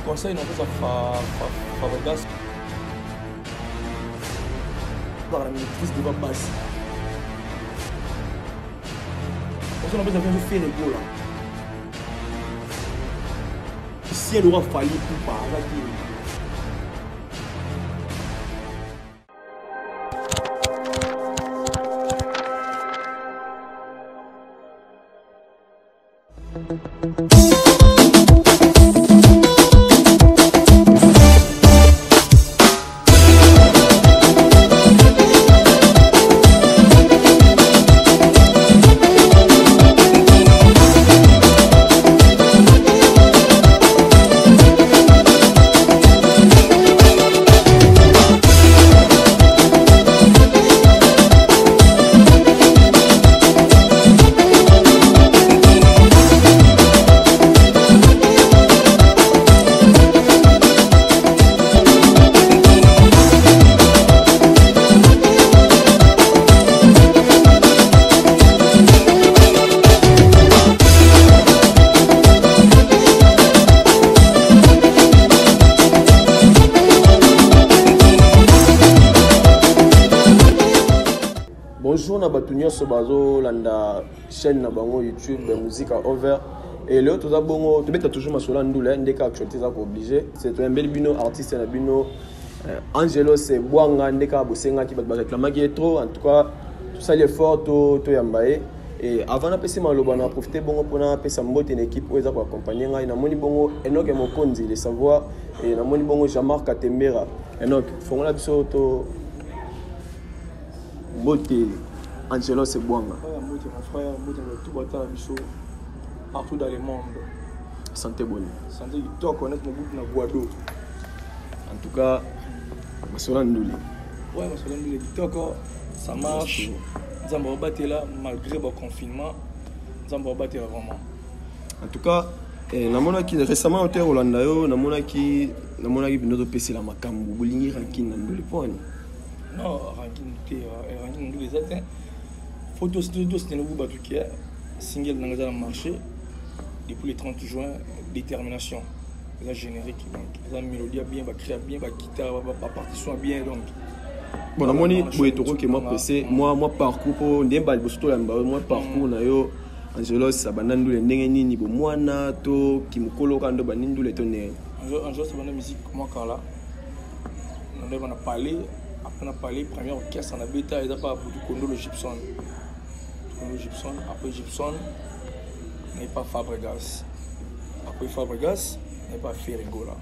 conseil na koza Fabregas par la maîtrise de la base. Parce qu'on a besoin de faire les goals là. Si elle aura fallu tout par là. Bonjour na batunia so bazo landa chaîne na bango YouTube musique over et là tout bongo tu beta toujours masola ndula ndeka actualité za ko obligé c'est un bel bino artiste na bino Angelo c'est Bwanga ndeka bosenga ki ba réclamer qui est trop en tout cas tout ça l'effort to yambaye et avant na pesi maloba na profiter bongo pona pesa mbote une équipe oza ko accompagner ngai na moni bongo Enoch Mokonzi le savoir et na moni bongo Jean-Marc Katembera Enoch fongola biso to Boté, Angelo c'est Bwanga. Boté mon frère, Boté tout bata biso partout dans le monde. Santé bonne. Santé du temps connaître mon groupe na Guado. En tout cas, Masola Ndouli. Ouais, Masola Ndouli du temps ça marche. Zamba baté là malgré le confinement. Zamba baté là vraiment. En tout cas, namona ki récemment au Hollande yo, namona ki binoto PC la makambu bolingi ranking na Ndouli poni. Non, ranking de les atteint. Photo studio, c'était le groupe qui est single dans le marché depuis le 30 juin. Détermination, la générique, donc la mélodie bien, va créer bien, va guitare, va partition bien donc. Bon, na moni boetoko que moi pressé, moi parcours pour ndemba libosto ya mba, moi parcours na yo Angelo sabana ndule ndenge nini bo mwana to kimukolo kando ba ndule to ne. Angelo sabana musique moi quand là. On a parlé. Après on a parlé premier orchestre en bêta et pas pour du Condolo Gibson. Condolo Gibson, après Gibson n'est pas Fabregas. Après Fabregas n'est pas Ferrigo là.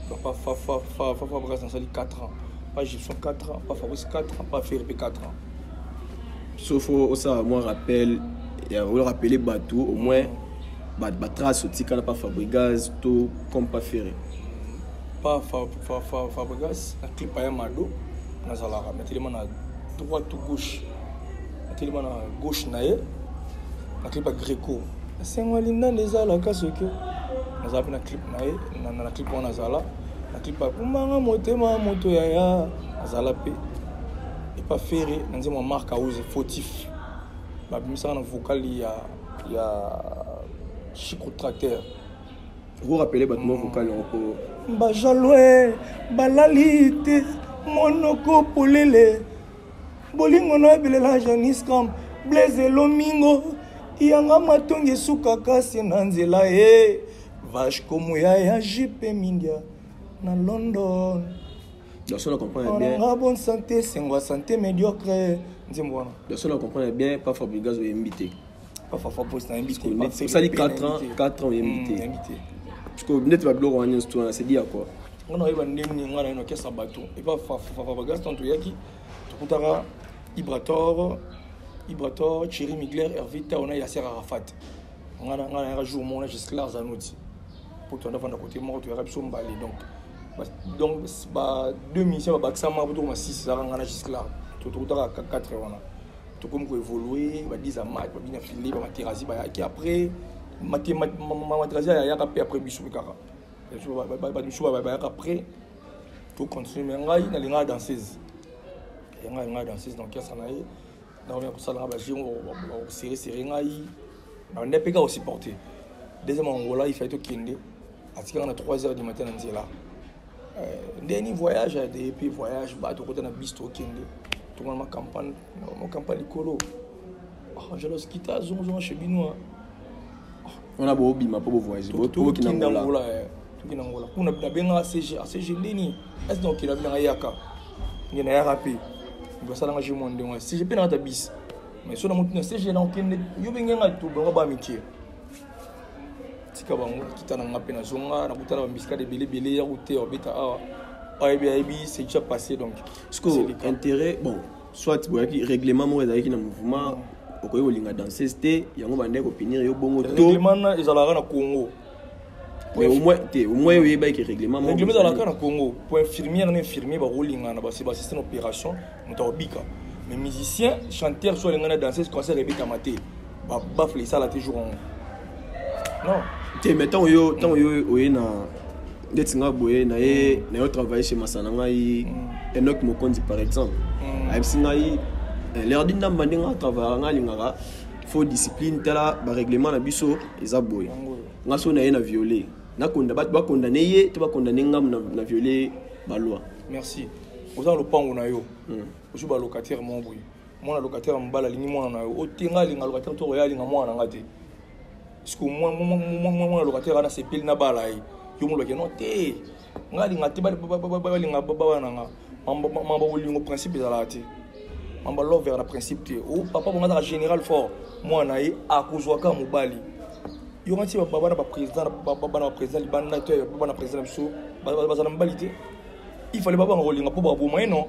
Donc pas Fabregas dans ça dit 4 ans. Pas Gibson 4 ans, pas Fabregas 4 ans, pas Ferrigo 4 ans. Sauf ça moi rappelle et on le rappeler bateau au moins trace aussi quand pas Fabregas tout comme pas Ferrigo. Pas Fabregas, la clip à Yamado, Nazalara, mais tellement à droite ou gauche, tellement à gauche naïe, la clip à Greco. C'est moi l'imna Nazala, qu'est-ce que Nazala la clip naïe, la clip à Nazala, la clip à Kumanga Motema Moto Yaya, Nazala P. Et pas ferré, nous avons marque à ose fautif. La bimisa en vocal il y a Chico Tracteur. Vous rappelez battement vocal en Bajaloué, balalite, monoko polele, bolingo no ebelela janis kam, blaze lomingo, yanga matonge suka kasi na nzela e, vache komu ya jipe mindia na London. D'accord, on comprend bien. On a bonne santé, c'est une santé médiocre. Dis-moi. D'accord, on comprend bien. Pas Fabregas est invité. Pas Fabregas est invité. Ça dit 4 ans invité. Parce que net va bloquer en histoire, c'est dit à quoi? On a eu un orchestre bateau. Et pas Fabregas, tant que yaki, Tukutara, Ibrator, Thierry Migler, Hervita, on a Yasser Arafat. On a un jour, on a jusqu'à Zanouti. Pour ton enfant d'un côté, moi, tu as Rabson Balé. Donc, deux missions, ça m'a pour 6, ça a jusqu'à là. Tout à 4 ans. Tout comme évoluer, 10 ans, bien filé, terrasse, qui après. Ma matrazie a après Bissou Kara. Après, tout continue. Mais il y a danseuse. Il y a danseuse donc il y a ça on n'est pas aussi porté. Deuxièmement, il faut que atika na 3h du matin na nzela ndeni voyage des pays voyage ba to kota na bisto kende to ma campagne likolo Angelos kita zonzo chez binois on a beau bima pour voyager pour qui n'angola tout n'angola kuna benga CG ndeni est donc il a bien yaka ngena ya rapi ngo sala nga jimo ndengwa CG pe na ta bis mais so na mutu na CG na okende yo benga to bango ba mikie tika bango kita na ngape na zonga na butala ba miska de belé ya route obeta aibi c'est déjà passé donc ce que intérêt bon soit boyaki règlement mo ezaki na mouvement okoyi olinga danser c'était yango bande ko pinir yo bongo to règlement na ezalaka na Congo mais au moins yo yeba ki règlement ezalaka na Congo pour infirmière na infirmier ba rolinga na ba assistant opération mutabika mais musicien chanteur soit linga na danser concert rebita maté ba fle ça la toujours non te mettons yo tant yo oyena ndetinga boye na ye na yo travailler chez Masana ngai Enoch Mokondi par exemple aibsinga yi l'air d'une dame bandinga travailler ngalingara faut discipline tala ba règlement na biso eza boye ngaso na ye na violer na konda ba condamner ye to ba condamner ngam na violer ba loi merci oza lo pango na yo ozu ba locataire mon boye mon locataire mbala lingi mwana na yo otenga linga locataire to ya linga mwana ngate parce que moi locataire na sepeli na bala yi yo mo loke no te ngali ngate ba linga ba nanga mamba bolingo principe za la te mamba love vers la principe te o papa bonga na général fort moi na yi akuzwaka mobali yo ngati baba na président libanda to baba na président biso bazana mobali te il fallait baba ngolinga po ba boma non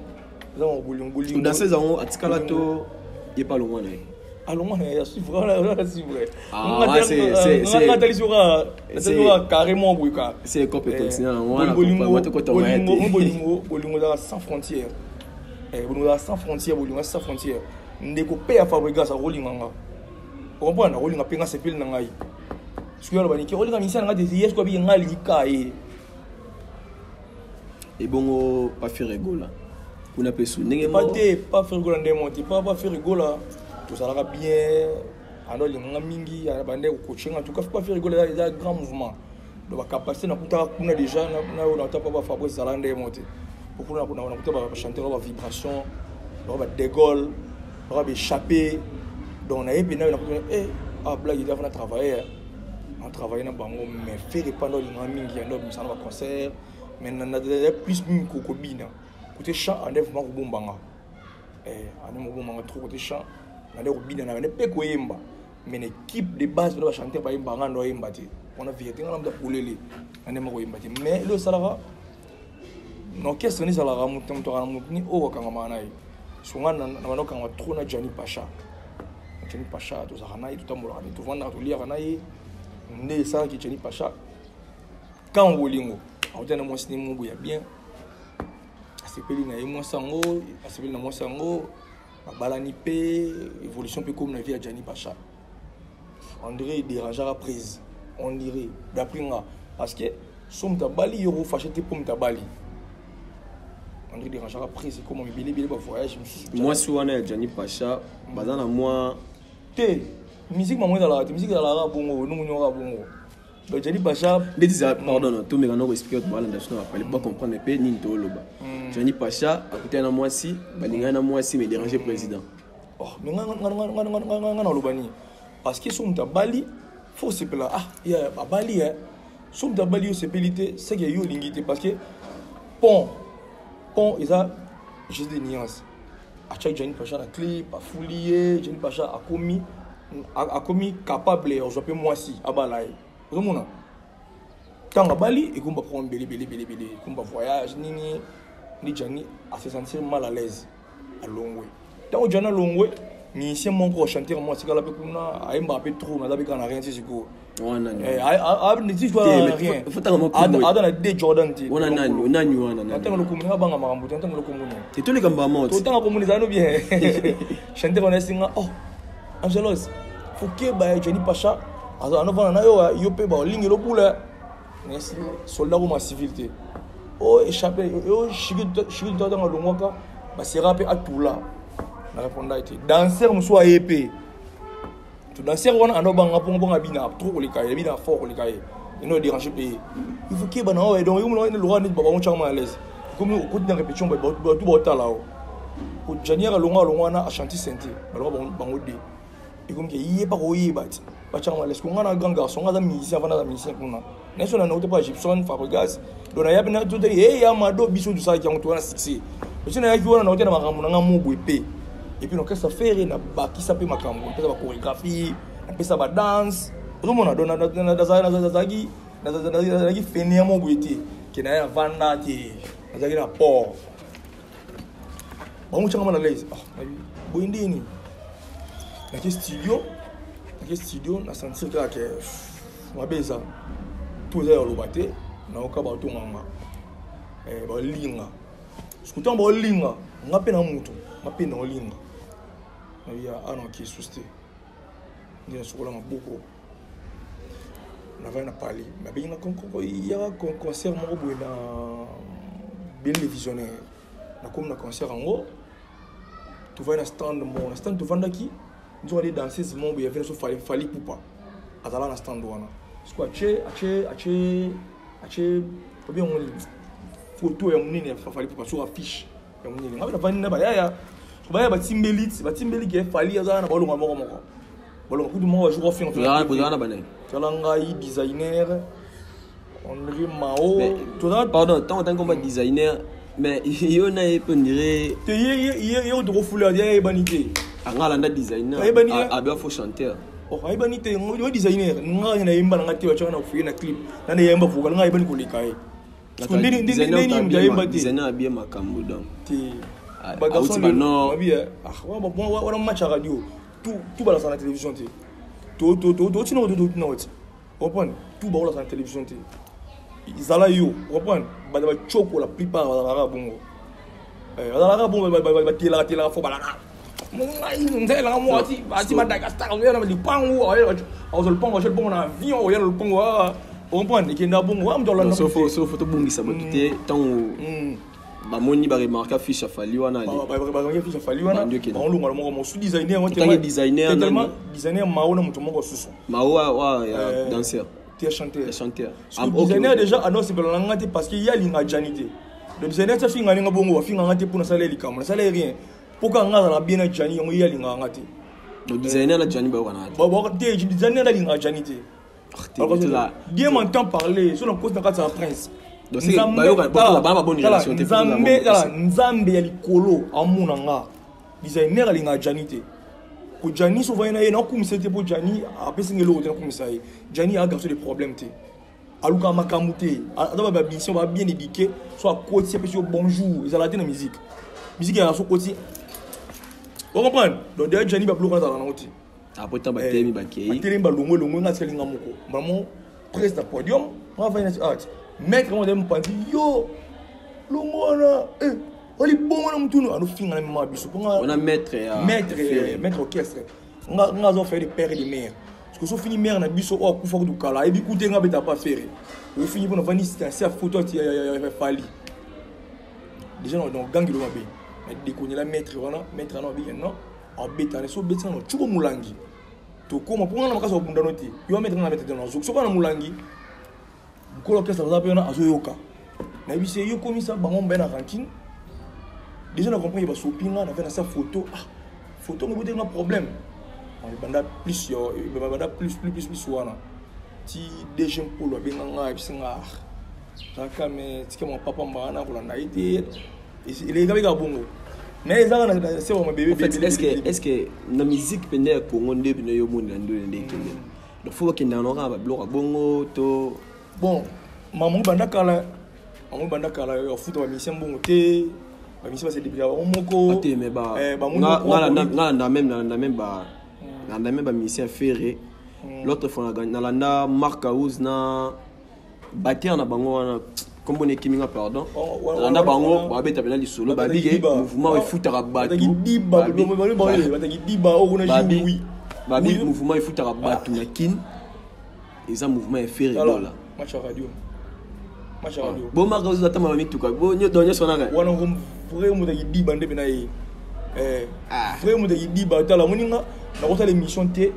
za ngolingo dans ces ans atikala to ye pas loin na allons c'est vrai c'est carrément bouika c'est compétence bolingo sans frontières bolingo sans frontières ndeko pe ya fabrica sa rolinganga comprendre rolinga penga sepil na ngai sikuyo ba niki rolinga misana ngati yes ko bi ngali kae et bongo pas faire rigola kuna pesu ndenge pas faire rigola ndemo pas faire rigola tout ça va bien alors les mingi ya bande ko coaching en tout cas faut pas faire rigoler il y a grand mouvement donc la capacité na kuta kuna déjà na tapa ba Fabrice Zalande monter pour kuna kuta ba chanter ba vibration ba dégol ba échapper donc na yebina na blague il va travailler on travaille na bango mais faire pendant les mingi ya no ça va concert mais na plus ko bina côté chant en neuf ma ko bombanga ani mo bombanga trop côté chant na leko bina na pe ko yemba mais l'équipe de base va chanter par yemba ngando yemba ti on a vérité ngam da polele ane ma ko yemba ti mais le salara no question ni salara mutum to kana mutni o kanga manai sungana na mano kanga trop na Jani Pacha to zakana yi to tambola to vanda to lia kana yi ne sa ki Jani Pacha quand wolingo autena mo sini mu ya bien asepeli na yemo sango asepeli na mo sango balani pe évolution pe comme la vie à Jani Pacha on dirait dérangera prise on dirait d'après moi parce que somme ta bali euro fâché te pour ta bali on dirait dérangera prise comme on bili ba voyage moi si on est Jani Pacha bazana moi te musique maman dans la musique dans la bongo nous nyora bongo donc Jani Pacha déjà pardon tout mais on va expliquer tout là on va pas comprendre pe ni to loba Jani Pacha à côté na moi si balinga na moi si mais déranger président oh mais ngana lobani parce que son tabali faut se pela il y a bali son tabali se pelité c'est que yo lingité parce que pont ils a juste des nuances à chaque Jani Pacha la clip a foulier Jani Pacha a commis capable on peut moi si abalai vous mona quand à Bali et qu'on va prendre belé qu'on va voyage ni Jani a se sentir mal à l'aise à Longwe tant Jana Longwe ni si mon gros chanteur moi c'est là kuna a Mbappé trop na dabi kana rien c'est quoi wana ni si toi rien ada na de Jordan ti wana nani wana tant le communiquer banga makambo tant le communiquer c'est tout les gamba monte tant communiquer no bien chanteur on est singa Angelos faut que ba Jani Pacha alors on va na yo pe ba ligne lo bula merci soldat ou ma civilité échappé chigi dans le mois ba sera pe atula na répondre été danser muso épée tout danser on a banga ponga bina trop le kai bina fort le kai il n'a dérangé pays. Il faut qu'il y ait un donc il y a le droit de ne à l'aise. Comme au côté de la répétition, tout le là. Au Janière, a chanté Sainte. Alors, on dit. Et comme il n'y a pas de bat. Parce qu'on a un grand garçon, on a un musicien, on a un musicien. N'est-ce pas Gibson, Fabregas. Donc, il y a un tout et Amado, Bissou, tout ça qui ont tout un succès. Parce qu'il y a un autre qui et puis, on a fait une qui s'appelle Makambo. On a fait la chorégraphie, on a fait la danse. Tout le monde a donné des fainéants qui n'a pas de qui n'a port. On a l'aise. Boindini. Dans le studio, on a senti que ma beza, tout est au bateau, on a un bateau en ligne. Ce que tu as en ligne, on a peine en moto, on a peine en ligne. Il y a un an qui est sousté. Il y a un soir beaucoup. On avait parlé. Il y a un concert bien les visionnaires. On a un concert en haut. Tu vas dans un stand, un stand de Vandaki. Nous allons danser ce moment où il y avait un fali poupa. À un stand de Wana. Ce qu'on a bien photo et on fali poupa sur affiche. On a vanilla. Tu vas Batimbeli qui est fallu à un ballon à mort. Ballon, tout le monde va jouer au film. Tu as un designer, André Mao. Pardon, tant qu'on designer, mais il y en a un peu de. Il y a un refoulé, il y a un banité. Un designer, il faut chanter. Oh, il y a un designer, il y a un banité, il y a un clip, il y a un banité, il y a un banité. Parce que les designer a bien ma camouda. Garçon on match à radio tout balance à la télévision tout comprendre tout balance à la télévision ils allaient yo comprendre ba choco la plupart la bongo la bongo ba tela fo balana mon ngai la moi ti Madagascar on est le pango on le pango je le bon en avion on le pango comprendre qui na bongo am dola so photo bongi ça ba kité tant bamoni ba remarquer fiche fali wana ali ba fiche fali wana on lunga mo mo su designer on designer mao na mutu moko susu mao wa danseur tu es chanteur designer déjà annonce belanga ngati parce qu'il y a l'inga janité le designer ça finga ninga bongo wa finga ngati pour na salaire likama salaire rien pourquoi nga na bien jani on y a l'inga ngati le designer la jani ba wana ba designer la l'inga janité bien m'entend parler sur la cause de la prince Nzambe ya likolo amuna nga designer alinga janité ko jani so vayena na kumisa te po jani apesi ngelo te na kumisa ye jani a garçon des problèmes te aluka makamute adaba ba mission ba bien éduqué so a côté apesi bonjour ils allaient dans musique ya so côté on comprend donc de jani ba bloquer dans la note après temps ba temi ba kei ba longo nga tselinga moko maman presse da podium on va venir art maître on dem pandi yo longona oli bongo na mutunu anu finga na mabiso on a maître orchestre nga zo faire des pères et des mères parce que so fini mère na biso o kufa ku kala e bi kuté nga beta pas faire o fini pour na vani c'est photo ti fali déjà donc gangi lo mabe mais déconner la maître wana maître na bi non en beta so beta no chuko mulangi to koma pour nga na makaso bunda noti yo maître na beta no so kana mulangi ko l'orchestre za pena azoyoka na bi c'est yo comme ça bango mbena cantine déjà on a compris ba sopinga na fait sa photo photo ngo bote na problème on banda plus yo banda plus wana ti déjà pour lo benga nga bisinga saka me tike mon papa mbana ko na ite il est avec bongo mais ça na c'est mon bébé est-ce que na musique pende ko ngonde bino yo monde ndo ndekende donc faut que ndano ka ba bloka bongo to bon maman banda kala yo futa ba mission bongo te ba mission c'est depuis avant moko te me ba na même ba mission ferré l'autre fois na landa Marc House na bater na bango wana kombo ne kiminga pardon landa bango ba beta bena li solo ba bige mouvement futa ka batu diba o na ji ba big mouvement futa ka batu na kin eza mouvement ferré là match radio bon Marc House atama ba mituka bo nyo donyo sona ka wana frère mu taki diba ndebe na ye frère mu taki diba tala moninga na ko sala émission te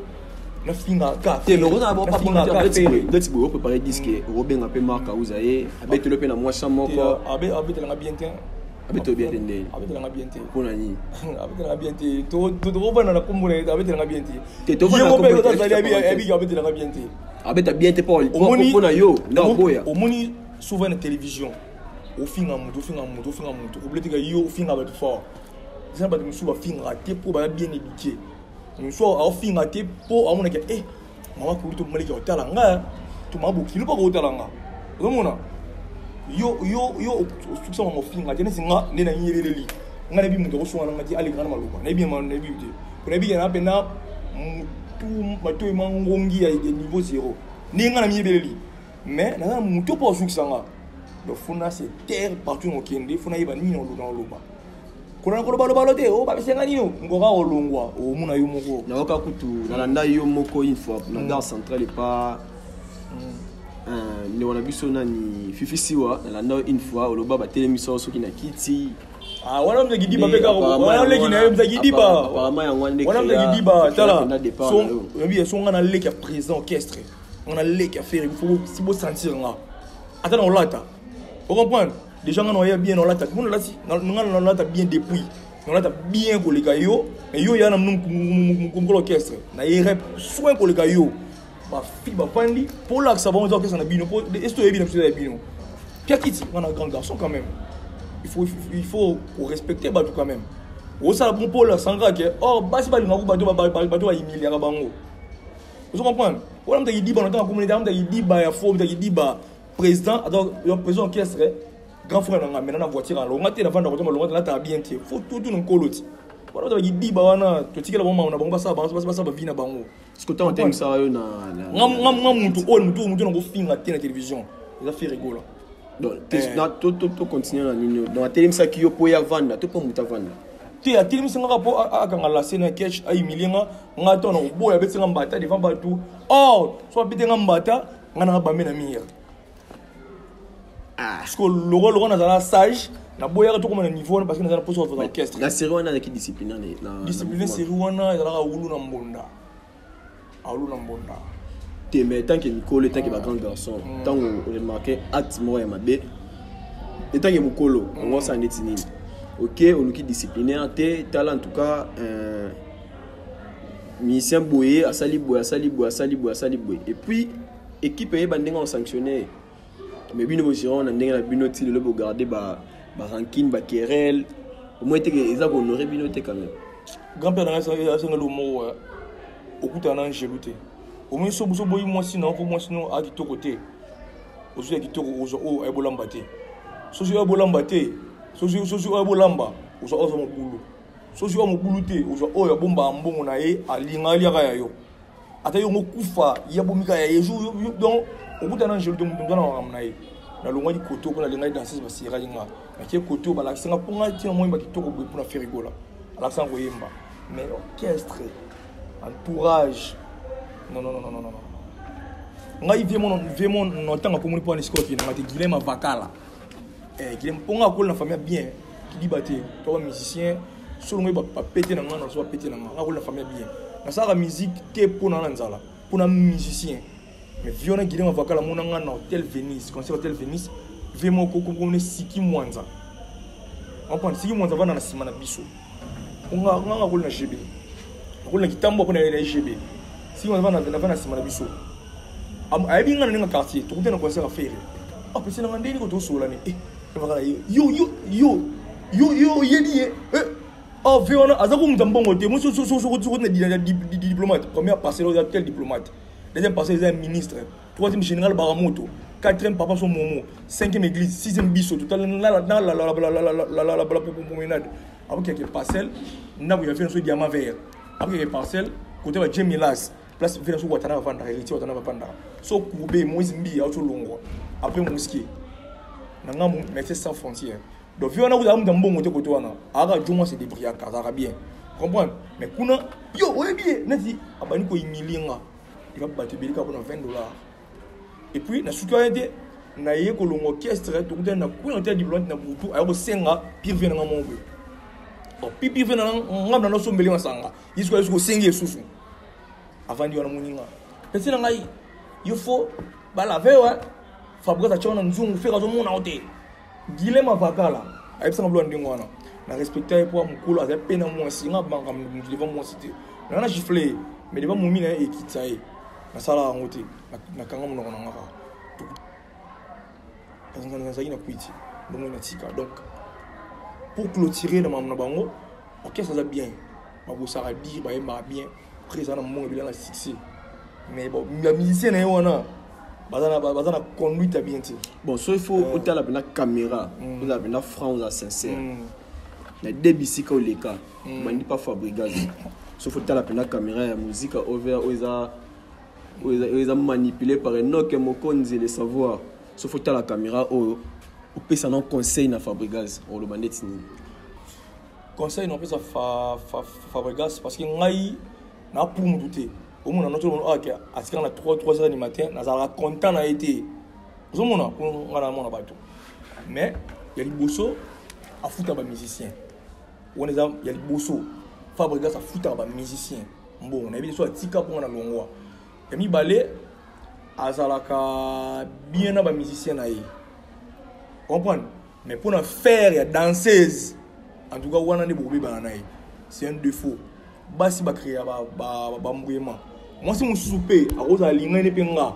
na finga ka te mais on a pas peut-être on préparer disque Robin a peu marque uzaye abete le pe na moi chambre ko abete la bien te abete bien te abete la bien te pour nani abete la bien te to Robin na kombo na abete la bien te te to va na kombo abete la bien te abete bien te pour na yo na boya omoni souvent na télévision au finga mutu oblete ka yo finga ba fort ça ba musu ba finga te pour ba bien éduqué musu a finga te pour amona ke mama ko to maliki otala nga to mabuki lu ba ko otala nga omona yo succès mo finga tene singa ne na nyeleleli nga ne bi mutu ko suwana ngati ali kana maluka ne bi man ne bi te ko ne bi na pena mutu mato mangongi ya niveau 0 ni nga na nyeleleli mais na mutu po succès nga le funa c'est terre partout au Kende funa iba ni on loba kuna ko balote o ba bisenga nino ngoka olongwa o muna yo moko na oka kutu na landa yo moko une fois na gare centrale et pas ni wana biso nani fifisiwa na landa une fois oloba ba télémission soki na kiti wana mzaki diba peka wana leki na mzaki diba apparemment ya ngwande wana mzaki diba tala so yebi so ngana leki ya président orchestre ngana leki ya faire il faut si beau sentir nga attends on lata. Vous comprenez? Les gens qui ont bien, on l'a bien depuis. On l'a bien pour les cailloux. Mais il y a un orchestre. Il y a soin pour les cailloux. Pour là que ça va, on a orchestre. Est-ce que tu as bien? Qu'est-ce qu'il y a un grand garçon quand même? Il faut respecter tout quand même. Au salon pour la sangra qui est oh basi bali ngaku bateau a humilier à bango. Vous comprenez? On a dit bah dans la communauté on a dit bah ya faux on a dit bah président alors le président orchestre grand frère na maintenant na voiture en longa te na vendre ko longa ta bien te faut tout non koloti wala to dit bah wana to tikela bomba na bomba sa vina bango ce que tu entends ça yo na ngam mutu na ko finga te na télévision ça fait rigoler donc to continuer na nino dans la télévision ça qui yo po ya vanda to po muta vanda te atili singa po akanga la scène cash ay milinga ngato na boya betsinga mbata devant batou oh so bitenga mbata ngana ba mena mire parce que le rôle na zala sage na boya to comme na niveau parce que na zala poso of orchestre la série wana qui discipline na discipline série wana zala ulu na mbonda te mais tant que Nicole tant que ba grand garçon tant on remarquer acte mo ya mabe et tant que mukolo on va netini ok on qui disciplinaire te talent en tout cas musicien boyer asali boyer et puis équipe e bandinga on sanctionné mais bino bosiro na ndenge na bino ti le bo garder ba ranking ba querelle au moins te que ils ont honoré bino te quand même grand-père na ça ngalo mo okuta na ngeluté au moins so boyi moi sinon a kitoko te ozo ya kitoko ozo o ebolamba te so yo ebolamba te so yo ebolamba ozo ozo mobulu so yo mobulu te ozo o ya bomba mbongo na ye alinga aliaka ya yo ata yo ngokufa ya bomika ya yeju donc okuta na ngeluté mutunda na ngamna ye na longwa di koto ko na linga danseuse ba sira linga na ke koto ba la singa ponga ti na mo ba kitoko bo pour na faire rigola ala sang ko yemba mais orchestre entourage non ngai vraiment non tanga ko mo pour nisikoki na ngati Guilhem Vakala Guilhem ponga ko na famille bien qui dit baté to musicien solo mo ba péter na ngana so ba péter na ngana ko na famille bien na sa musique te pour na nzala pour na musicien mais viona Guilhem Vakala mo na ngana hôtel Venise concert hôtel Venise vraiment ko ne siki mwanza on pense siki mwanza vana na sima na biso nga ko na GB ko na kitambo ko na GB si on va na sima na biso ayebi nga na nga quartier to kutena concert à faire apesi na ndeni ko to sola ni Vakala yo yedi oh viona azako mutambongo te mo so na diplomate première parcelle de tel diplomate deuxième parcelle est ministre troisième général Baramoto quatrième papa son momo cinquième église sixième biso total la promenade après quelques parcelles na vous fait un diamant vert après quelques parcelles côté va Jemilas place vient sur Watana vendre héritier Watana va vendre so Koubé Moïse Mbi auto longo après mosquée nanga médecins sans frontières donc viona vous am ndambongo te côté wana aga juma se débrouiller à bien comprendre mais kuna yo ouais bien nati abani ko imilinga il va battre belika pour $20 et puis na citoyenneté na ye ko longo orchestre to na ku na te diplôme na butu ayo senga pire vena ngamombe o pipi vena ngam na so mbeli masanga isko sengi susu avant de moninga petit na ngai il faut ba la veille Fabrice a tchon nzungu faire zo mona ote Guilhem Avakala a epsa ngablo ndingo wana na respecter pour mukulu a pena mo singa banga mdivon mo cité na gifler mais devant moumi na ekitaye na sala ngote na kanga mo na ngaka parce que ça ina kuiti donc na tika donc pour clôturer na mamna bango OK ça va bien ba ça va dire ba bien présent na mo bila na succès mais bon la musicien na wana bazana conduite bien ti bon so il faut autant la caméra vous avez la franc sincère na débisi ko leka mandi pas Fabregas so faut la caméra ya musique over oza manipulé par un autre mokonzi le savoir so faut la caméra au peut ça non conseil na Fabregas on le bandit ni conseil non peut ça Fabregas parce que ngai na pour me douter au moins notre monde OK à ce qu'on a 3h du matin na za content na été zo mona pour ngana mona bato mais il y a les bosso à foutre ba musicien on est il y a les bosso Fabregas à foutre ba musicien bon on a vu soit tika pour na longwa et mi balé azalaka bien na ba musicien na yi comprendre mais pour na faire ya danseuse en tout cas wana ne bobe ba na yi c'est un défaut basi ba créer ba mbuyema moi si mon soupé a rosa linga ne penga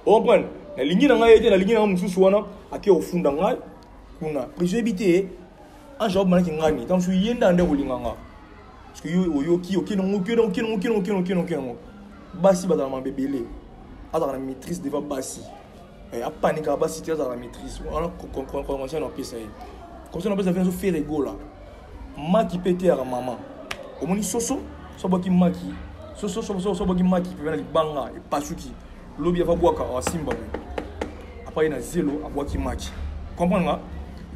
comprendre na lingi na ngai na lingi na mususu wana ake ofunda ngai kuna préjubité en job manaki ngani tant so yenda nde kolinganga parce que yo ki okino basi ba dans bébélé a dans la maîtrise devant basi et a paniquer basi tu dans la maîtrise on a conseil na pesa yi conseil na pesa vient so faire ego là maki pété à maman au moni soso so boki maki so boki maki pe na libanga et pasuki lobi ava boaka a simba après na zéro a boaki maki comprendre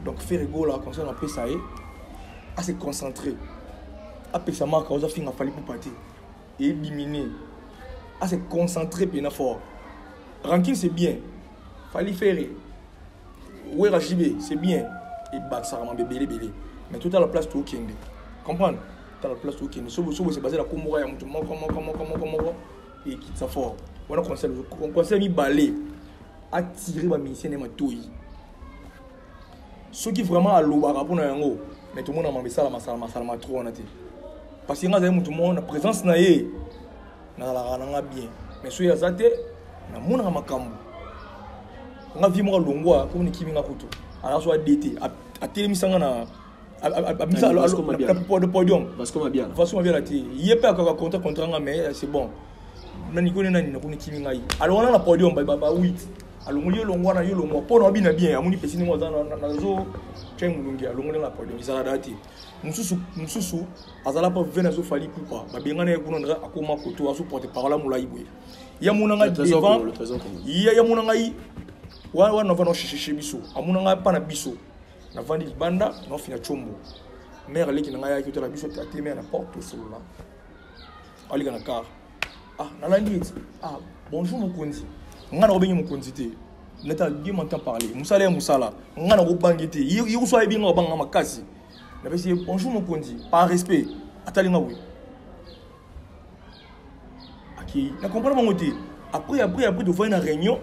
donc faire ego là conseil na pesa yi à se concentrer à pesa marque aux affaires fallait pour partir et éliminer à se concentrer bien fort ranking c'est bien fallait faire ouais rajibe c'est bien et bac ça vraiment bébé mais tout à la place tout kende comprendre dans la place tout kende so c'est basé la komora ya mutu comment et qui ça fort on conseille mi balé attirer ba musicien et ma toyi ceux qui vraiment à l'obara pour na yango mais tout le monde a mambé ça la masala trop on a été parce que ngaza mutu monde présence na ye na la bien mais so ya zate na mona makambo nga vi mo longwa ko ni kimi nga kutu ala so adete a télémisanga na abisa le podium parce que bien la té yepe ka contrat nga mais c'est bon nani ko nani na ko ni kimi ngai alors on a la podium ba 8 alors mo yo longwa na yo longwa po na bina bien amuni pesini mo za na zo cheng mulungi alors on la podium izala date mususu azala pa vena zo fali pupa ba benga na ko ndra akoma koto aso porte parole mo laibwe ya munanga devant ya munanga yi wa na vano chichichi biso amunanga pa na biso na vandi banda na fina chombo mère leki na ngaya ki la biso ta mère na porte cellulaire ali kana car na landi bonjour mokonzi ngana ko bengi mokonzi te neta bien m'entend parler musala ngana ko bangite yi ko so ay binga banga makasi na besi bonjour mokonzi par respect atali nga oui aki na comprendre mongote après de voir une réunion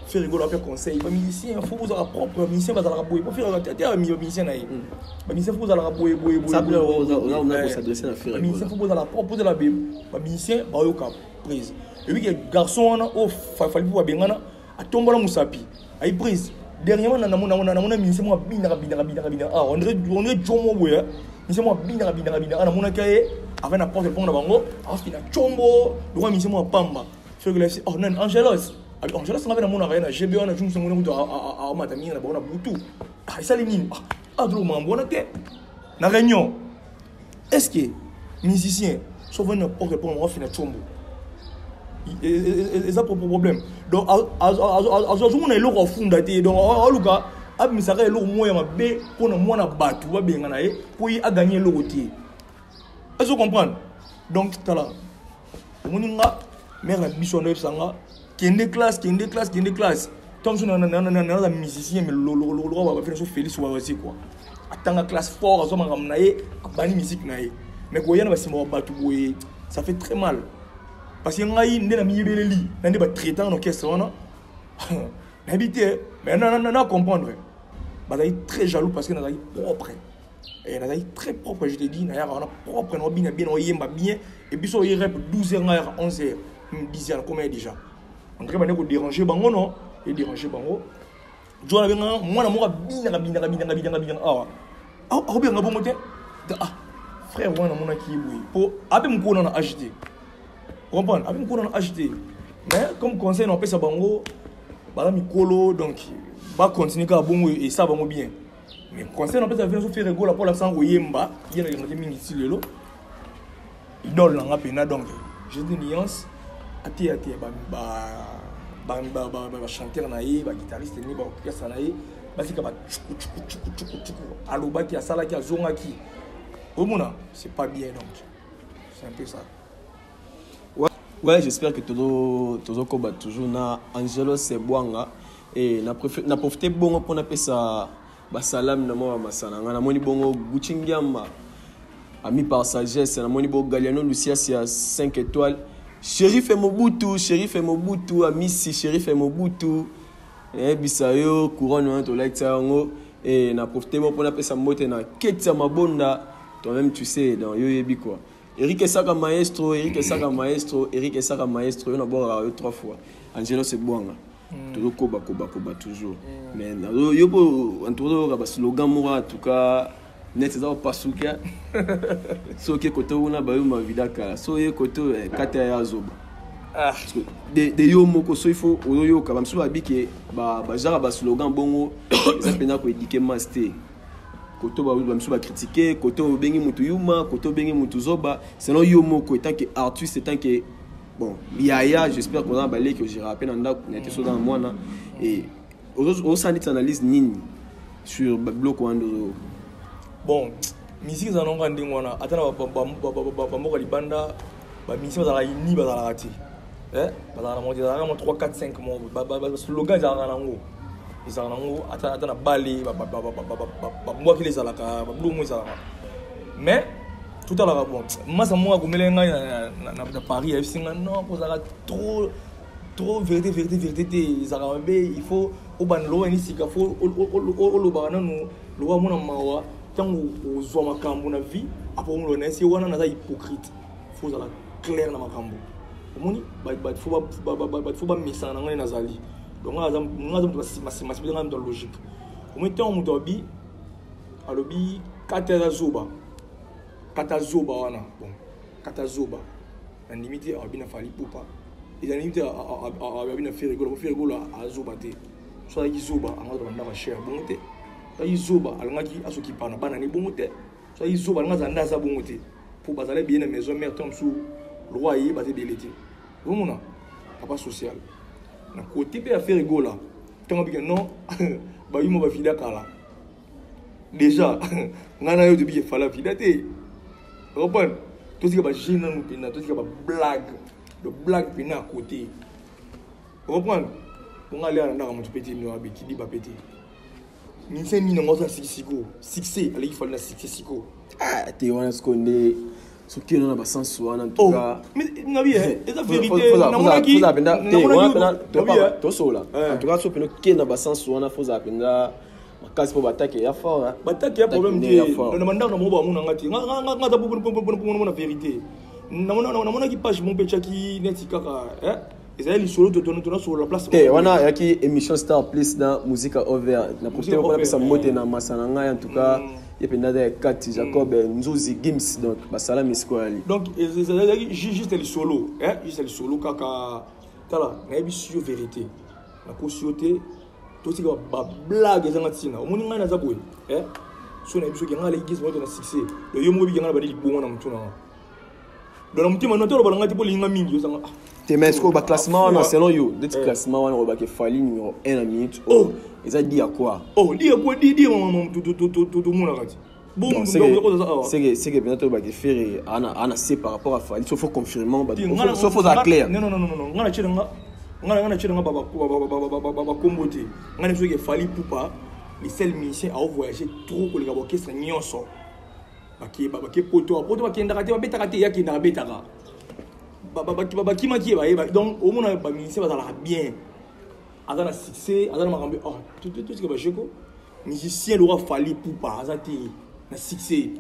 faire rigoler après conseil pas musicien faut vous avoir propre musicien va la boyer pour faire la tête musicien na musicien faut la boyer ça on a s'adresser à faire musicien faut la proposer la bim musicien ba yo cap prise et puis garçon on au fallait pour bengana a tombola musapi ay prise dernièrement na mona musicien mo bina on dirait jomo boya musicien mo bina ana mona kaye avec n'importe le pont na bango a fina chombo droit musicien mo pamba faire que là non Angelos Angela sanga na mona na GBO na jumso mona mutu a matamina na bona butu ça les nini adro mambona te na réunion est-ce que musicien sauf un porte pour moi fina chombo et ça problème donc azo mona eloko funda te donc aluka abmisaka eloko moya mabe pona mona batu ba benga na ye pour y a gagner eloko te est-ce que vous comprenez donc tala moninga mère na biso na sanga kende classe tant que na musicien mais lo va faire so Félix wa aussi quoi atanga classe fort azo mangam na ye abani musique na ye mais ko yana basimba batu boye ça fait très mal parce que ngai ndena miyebeleli nande ba traitant en orchestre wana n'habité mais non comprendre bah très jaloux parce que n'a propre et n'a très propre je te dis n'a on a propre no bien bien on yemba bien et puis so rep 12h à 11h 10h comment déjà on dirait ba ko déranger bango non et déranger bango jo na benga mwana mo bien ah bien ngabo moté ah frère wana mona ki boui pour abe mko na agité comprendre abe mko na agité mais comme conseil on peut ça bango bala mikolo donc va continuer à bon et ça va bien mais conseil on peut ça venir faire rigolo pour la sang oyemba il y a des mingi ici lelo idole na ngapena donc j'ai des nuances ati ba chanteur naïe ba guitariste ni ba orchestre naïe basi ka ba chuku aloba ki asala ki azonga ki omona c'est pas bien donc c'est un peu ça. Ouais, j'espère que toujours combat toujours na Angelo Sebwanga et na profité bon pour appeler ça ba salam na moi masana na moni bongo Guchingiama ami par sagesse na moni bo Galiano Lucia c'est 5 étoiles Shérif Mobutu ami si Shérif Mobutu et bisayo couronne to like ça ngo et na profité bon pour appeler ça mote na Ketia Mabonda toi-même tu sais dans yo yebi quoi. Eric Esaka maestro, on a beau 3 fois. Angelo Sebwanga. Toujours koba toujours. Mais yo po entouro ba slogan mora en tout cas net ça pas souka. So ke koto una ba yo ma vida kala. So ye koto kata ya zoba. Ah, de yo moko so il faut yo ka ba msu ba biki ba jara ba slogan bongo ça pena ko éduquer master. Koto ba msu ba critiquer koto bengi mutu yuma koto bengi mutu zoba selon yo moko étant que artiste étant que bon yaya j'espère qu'on a balé que j'ai rappelé dans n'était so dans moi là et au sein de analyse nini sur bloc wando bon musique za nonga ndingwana atana ba moko libanda ba musique za la ni ba la rati ba la mo 3 4 5 mo ba slogan za nango ils ont atteint balé moi qui les alaka mais tout à l'heure bon moi ça moi comme les gars na Paris non pour ça trop vérité ils ont il faut au ban lo ni sika faut au bana nous lo mona mawa tant au zo makambo na vie après on le si wana na hypocrite faut ça clair na makambo omoni ba faut ba misa na ngani nazali donc on a dans logique au même temps on doit alobi katazoba wana bon katazoba la limite a bien fallu pour pas ils a limite a bien faire rigolo à zoba te soit ils zoba on va dans cher bon te soit ils zoba alangaki asoki pana bana ni bon te soit ils zoba alanga za bon te pour basaler bien la maison mère tom sous loyer basé belité vraiment pas social na côté pe affaire rigolo tant que non ba yimo ba fida kala déjà ngana yo depuis fala fida te reprendre tout ce qui va gêner nous pena tout ce qui va blague pena à côté reprendre on aller à na mutu petit no abi kidi ba petit ni c'est ni no ça succès allez il faut la succès ah te wana skonde ce qui n'a pas sens en tout cas mais ngabi c'est la vérité na mona ki to sola en tout cas so peno qui n'a pas sens wana faut zapenda makasi po batake ya fort batake ya problème de na mandaka na moba mona ngati nga ta pour na vérité na mona ki page mon pecha ki neti kaka ezali lisolo to sur la place wana yaki émission Star Plus na musica over na profiter pour pesa mote na masana nga en tout cas et puis nada Kati Jacob Nzuzi Gims donc basalam iskwali donc juste le solo juste le solo kaka tala na émission vérité na cautionné tout ce qui va blague ezanga tina omoni nga na zaboy so na émission ki nga le Gims moto na succès le yo mobi nga ba li bongo na mutuna donc mutima no to balanga tipo linga mingi yo sanga Temesco ba classement na selon yo de classement wana ba ke fali numéro 1 à minute ils a dit à quoi dit maman tout monde arrête bon c'est que bientôt ba ke faire ana c'est par rapport à fali il faut confirmer il faut ça clair non ngana chira baba kombote ngana so ke fali poupa les seuls musiciens à voyager trop ko les orchestre nyonso ba ke poto ba ke ndaka te ba betaka te ya ke ndaka betaka bakimaki donc au moins ba ministère bazala bien azana succès azana makambe oh tout ce que ba jeko musicien le roi fali pour pas azati na succès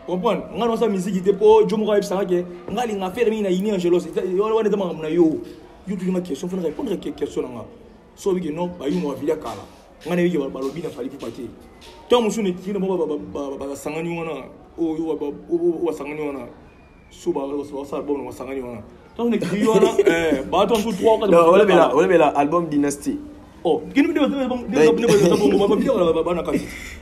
comprendre ngana sa musique était pour jomo ka epsanga ke ngali nga faire mina ini angelo c'est on est dans na yo toujours ma question faut répondre question nga so bi non ba yumo villa kala ngana yi ba lobi na fali pour partir to musu ne kina ba sangani wana o sangani wana suba ça bon on sangani wana to ne ki wana ba to tout 3 4 on la album Dynasty. Oh, qui nous dit que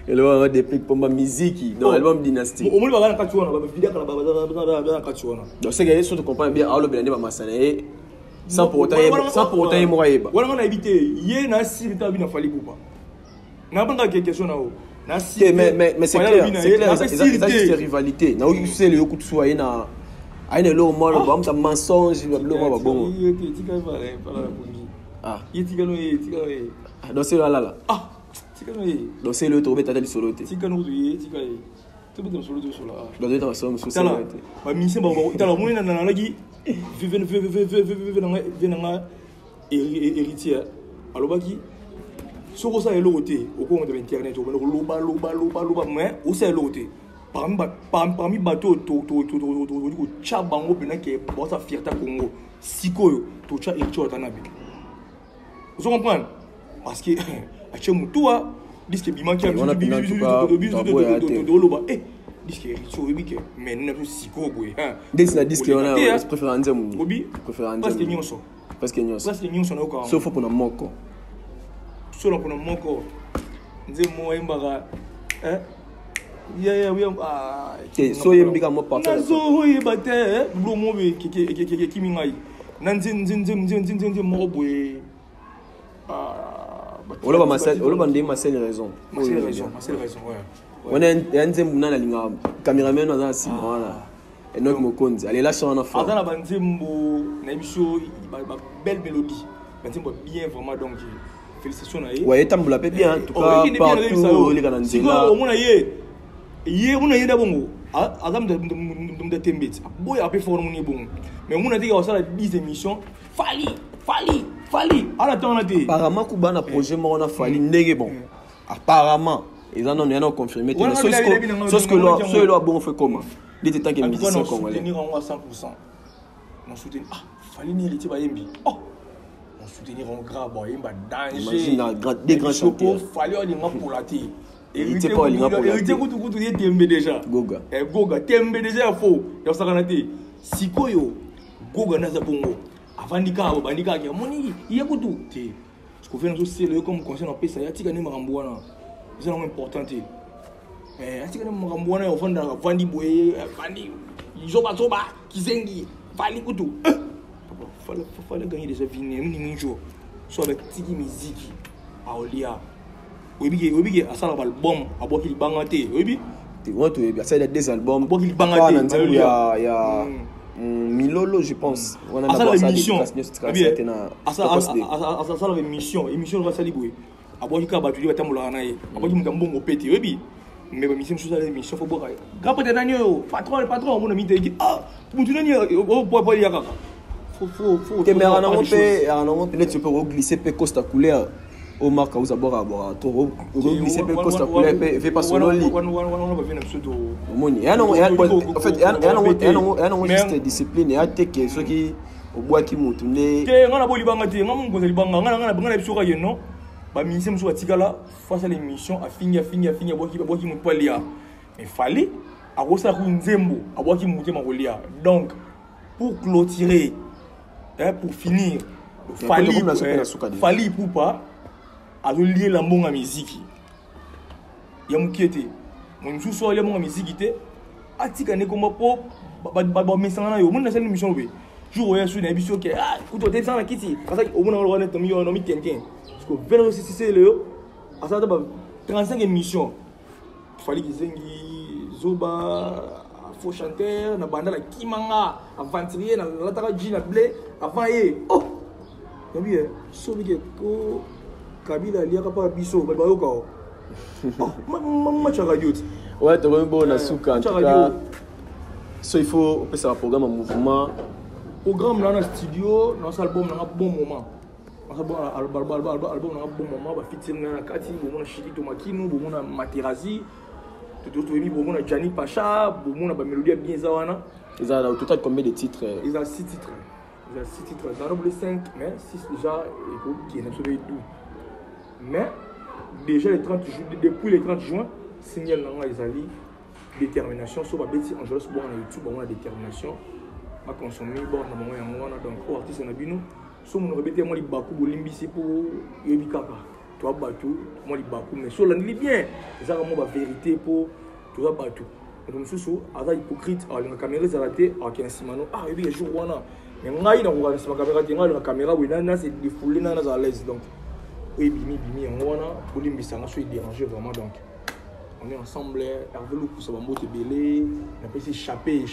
elle va des pics pour ma musique dans l'album Dynasty. Au moins ba na kati wana ba vidéo kala ba kati wana. Donc c'est que tu comprends bien Allo Belande ba masane sans pour autant moi yeba. Wala na éviter yé na sirita bi na fali poupa. Na banga question na o. Na si mais c'est clair c'est rivalité. Na o c'est le coup de soyer na aine lo mo ba ça mensonge ba lo ba bon. Ah, donc c'est là. Ah, donc c'est le tour t'as dit solo té. Donc tu solo sur ba mission ba tala mo na lagi venanga héritier alobaki soko sa elo côté au cours de internet au loba mais au sa elo côté parmi bateau to chabango bena ke bo sa fierté Congo sikoyo to cha héritier otanabe. Vous comprenez? Parce que à chez toi, disque bi manki on a bien en tout cas disque héritier mais n'a pas siko boy hein. Disque on a préféré nzemu. Parce que nyonso na ko. Sauf pour na moko. Solo pour na moko. Nzemu embara hein. Yeah ah. So yembika mo parfait. Nazo yebate blo mo be ki mingai. Nanzin mo boy. On va Marcel raison. Marcel raison, ouais. On est un nzembu na linga cameraman na sima wana. Et notre mokonzi, allez là sur un enfant. Azana banzembu na biso ba belle mélodie. Banzembu bien vraiment donc félicitations na ye. Ouais, tambula pe bien en tout cas partout les kananzela. Au mona ye mona ye da bongo. Azam de tembet. Boy a pe fort mon bon. Mais mona dit que ça la 10 émissions. Fali à la temps là té apparemment kuba na projet mo na fali ndenge bon apparemment ils en ont confirmé ce que là bon fait comment dit tant que musicien congolais soutenir en 100% on soutenir fali ni héritier ba yembi on soutenir en grand boy yemba danger imagine des grands chanteurs fali on linga pour la té héritier pas linga pour la té héritier kutu ye tembe déjà goga tembe déjà faux ya sakana té sikoyo goga na za bongo avandika bandika ke moni yekutu te ce qu'on fait nous c'est le comme conseil en pesa ya tika ni makambo wana c'est vraiment important te atika ni makambo wana ofanda vandi boye vandi izoba kizengi vali kutu fallait gagner des avis ni jour soit avec tiki musique a olia obi asala album aboki libanga te obi tu vois tu bien ça il y a des albums aboki libanga te il y a Milolo je pense on a la émission la émission va saliboué aboki ka batuli batambola na ye aboki mukambongo pete webi mais ba mission sur la émission faut boire grapa de nanyo patron mon ami te mutu nani po ya kaka faut caméra na monte peut-être tu peux glisser pe costa couleur au marque aux abords à trop glisser pe costa couleur pe fait pas solo li moni en fait non juste discipline et que ceux qui au bois qui mutu ne ke ngana boli banga te ngam ngoza libanga ngana biso ka yeno ba mission so atikala face à l'émission a fini boki mutu palia mais fallait a rosa ku nzembo a boki mutu makolia donc pour clôturer pour finir fallait pour pas a lier la mbonga musique ya mukete mon sous ya mbonga musique te atika ne komba po ba mesanga na yo mon na sel émission be jour ya sur na biso ke kuto te sana kiti parce que au moins on va être million no mi kenken parce que vers c'est le à ça ba 35 émissions fallait que zengi zoba faux chanteur na banda la kimanga aventurier na lataka ji na blé avant oh ya bien so bi ko Kabila liaka pa biso ba yoka ma cha radio ouais tu vois bon na suka en tout cas so il faut passer un programme en mouvement programme dans le studio, dans l'album, on a un bon moment. Album, on a un bon moment, on a featuring dans la Kati, on a Chirito Makino, on a Materazi, on a Gianni Pacha, on a Mélodie bien Zawana. Ils ont au total combien de titres? Ils ont 6 titres. Ils ont 6 titres. Dans le 5, mais 6 déjà, qui est absolument tout. Mais déjà les 30 juin, depuis les 30 juin, signal dans les alliés, détermination, sur ma bêtise, on joue sur YouTube, on a détermination. On a consommé, bon, on a moment, donc, au artiste, on a vu nous. Sur mon répété, moi, les bakou, bolimbi, c'est pour Yobikapa. Toi, batou, moi, les bakou, mais sur l'année, bien. C'est ça, moi, la vérité pour toi, batou. Donc, je suis hypocrite, la caméra est arrêtée, il y a un simano, il y a un jour, mais moi, il y a une caméra, c'est défoulé, à l'aise. Donc, oui, bimi, on est dérangé vraiment. Donc, on est ensemble, Hervé Loukou, ça va monter belé, on a pu s'échapper,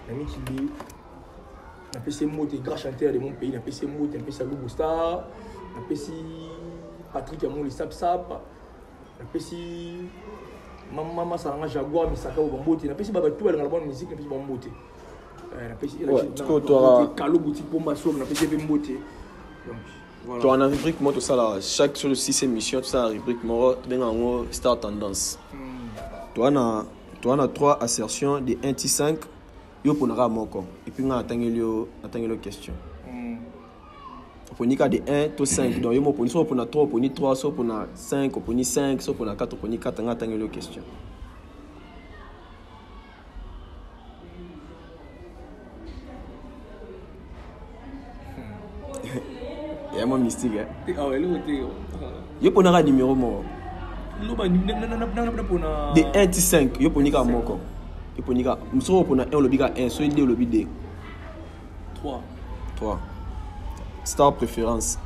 on a mis qui dit, on a pu se monter, grand chanteur de mon pays, on a pu se monter, on a pu se Loubou Star, on a pu se Patrick Amouli Sap, on a pu se Maman Saranga Jaguar, Misaka ou Bambote, on a pu se Babatou, elle a la bonne musique, on a pu se Bambote. On a pu se Kalo Boutique Pombasso, on a pu se Bambote. Voilà. Tu as une rubrique, moi, tout ça là, chaque sur le 6 émissions, tout ça, la rubrique, moi, tu as une star tendance. Tu as 3 assertions de 1 à 5, tu peux en moko. Et puis, tu as une question. Tu as de 1 à 5, donc tu as 3, tu as 3, tu as 5, tu as 5, tu as 4, tu as 4, tu as une question. Il y a un mystique. Ah ouais, il y a un numéro. De 1 à 5, il y a un numéro. Il y a un numéro 1, soit 2 ou 2. 3. Star préférence.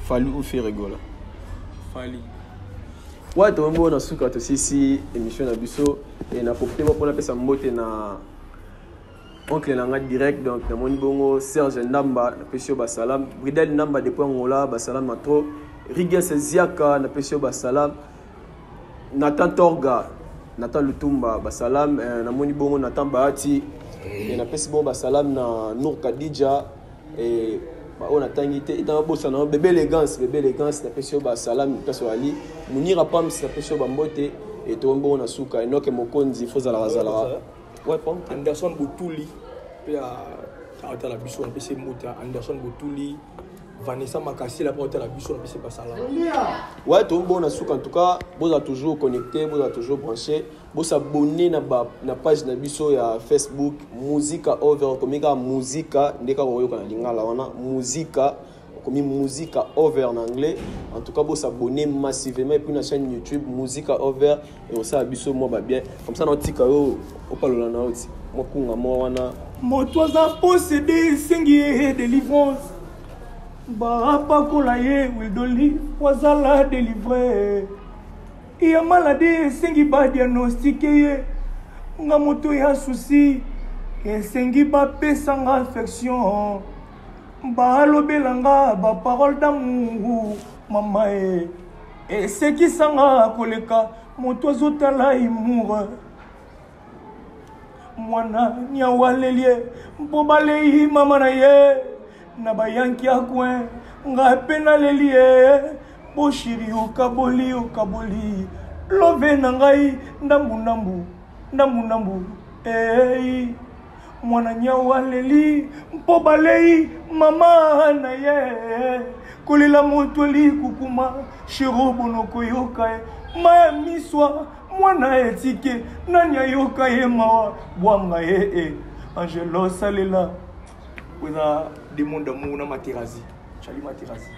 Fali ou Ferregola? Fali. Ouais, tu as un bon asuka aussi émission na biso et na popé pour la pesa mbote na oncle nanga direct donc na moni bongo Serge Ndamba na pesio basalam Bridel Ndamba depuis Angola basalam matro Riges Ziaka na pesio basalam Nathan Torga Nathan Lutumba basalam na moni bongo Nathan Bahati et na pesi bongo basalam na Nour Kadija et on a tangité dans bossa na bébé élégance na pesio basalam peso ali munira pam na pesio bambote et tombo na suka enoke mokonzi fozala bazala. Ouais, pas Anderson Boutuli, puis à la biso, on peut se monter Anderson Boutuli, Vanessa Makassi, la porte à la biso, on peut se passer là. Ouais, tout bon, en tout cas, vous êtes toujours connecté, vous êtes toujours branché, vous abonnez à la page de biso ya Facebook, Musica Over, comme Musica, ndeka koyo kana lingala wana, Musica. Comme Musica Over en anglais. En tout cas, vous vous abonnez massivement et puis la chaîne YouTube Musica Over et aussi abisso moi bien. Comme ça, notre tikao au parle na oti. Moi kunga moi wana. Moi toi a possédé singulier délivrance. Ba pa kolaye will doli wazala délivrer. Il y a maladie singi ba diagnostiqué. Nga moto ya souci et singi ba pesanga affection. Balobelanga ba parole d'amour mama et ce qui sanga koleka moto zotala imour mwana nyawalelie mpobalei mama na ye na bayanki akwen nga pena lelie boshiri okaboli love na ngai ndambu mwana nyawaleli mpobalei mama na ye kolela moto li kukuma shirobo nokoyoka maya miswa mwana etike nani ayoka ye mawa bwanga ye Angelo salela weza demande d'amour na Materazi Chali Materazi